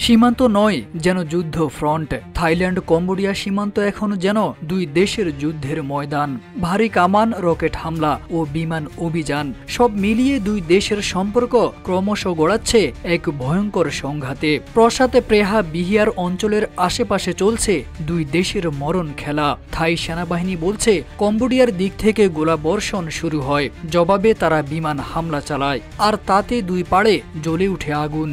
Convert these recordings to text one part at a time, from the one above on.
সীমান্ত নয় যেন যুদ্ধ ফ্রন্ট। থাইল্যান্ড কম্বোডিয়া সীমান্ত এখন যেন দুই দেশের যুদ্ধের ময়দান। ভারী কামান, রকেট হামলা ও বিমান অভিযান সব মিলিয়ে দুই দেশের সম্পর্ক ক্রমশ গড়াচ্ছে এক ভয়ঙ্কর সংঘাতে। প্রসাতে প্রেহা বিহিয়ার অঞ্চলের আশেপাশে চলছে দুই দেশের মরণ খেলা। থাই সেনাবাহিনী বলছে কম্বোডিয়ার দিক থেকে গোলাবর্ষণ শুরু হয়, জবাবে তারা বিমান হামলা চালায়, আর তাতে দুই পাড়ে জ্বলে উঠে আগুন।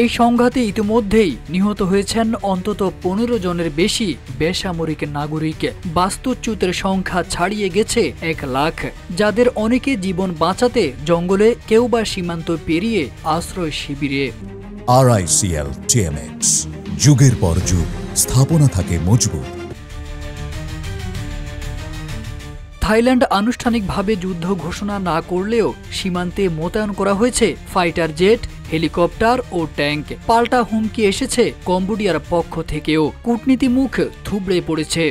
এই সংঘাতে ইতিমধ্যেই নিহত হয়েছেন অন্তত 15 জনের বেশি বেসামরিক নাগরিক। বাস্তুচ্যুতের সংখ্যা ছাড়িয়ে গেছে 1 লাখ, যাদের অনেকে জীবন বাঁচাতে জঙ্গলে, কেউ বা সীমান্ত পেরিয়ে আশ্রয় শিবিরে। RICL TMX, যুগের পর যুগ স্থাপনা থাকে মজবুত। থাইল্যান্ড আনুষ্ঠানিকভাবে যুদ্ধ ঘোষণা না করলেও সীমান্তে মোতায়েন করা হয়েছে ফাইটার জেট, হেলিকপ্টার ও ট্যাঙ্ক। পাল্টা হুমকি এসেছে কম্বোডিয়ার পক্ষ থেকেও। কূটনীতি মুখ থুবড়ে পড়েছে।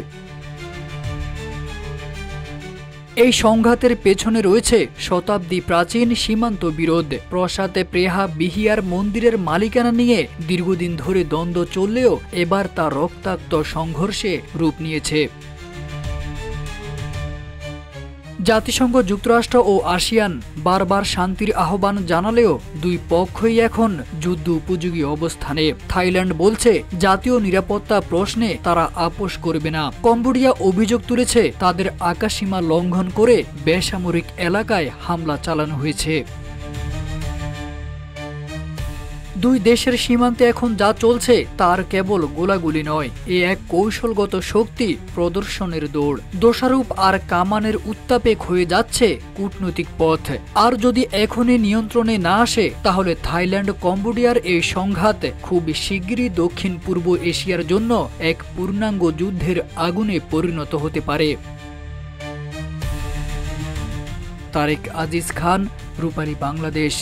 এই সংঘাতের পেছনে রয়েছে শতাব্দী প্রাচীন সীমান্ত বিরোধ। প্রসাতে প্রেহা বিহিয়ার মন্দিরের মালিকানা নিয়ে দীর্ঘদিন ধরে দ্বন্দ্ব চললেও এবার তা রক্তাক্ত সংঘর্ষে রূপ নিয়েছে। জাতিসংঘ, যুক্তরাষ্ট্র ও আসিয়ান বারবার শান্তির আহ্বান জানালেও দুই পক্ষই এখন যুদ্ধ উপযোগী অবস্থানে। থাইল্যান্ড বলছে জাতীয় নিরাপত্তা প্রশ্নে তারা আপোষ করবে না। কম্বোডিয়া অভিযোগ তুলেছে তাদের আকাশসীমা লঙ্ঘন করে বেসামরিক এলাকায় হামলা চালানো হয়েছে। দুই দেশের সীমান্তে এখন যা চলছে তার কেবল গোলাগুলি নয়, এ এক কৌশলগত শক্তি প্রদর্শনের দৌড়। দোষারোপ আর কামানের উত্তাপে ক্ষয়ে যাচ্ছে কূটনৈতিক পথ। আর যদি এখনই নিয়ন্ত্রণে না আসে, তাহলে থাইল্যান্ড কম্বোডিয়ার এই সংঘাত খুব শিগগিরই দক্ষিণ পূর্ব এশিয়ার জন্য এক পূর্ণাঙ্গ যুদ্ধের আগুনে পরিণত হতে পারে। তারেক আজিজ খান, রূপালী বাংলাদেশ।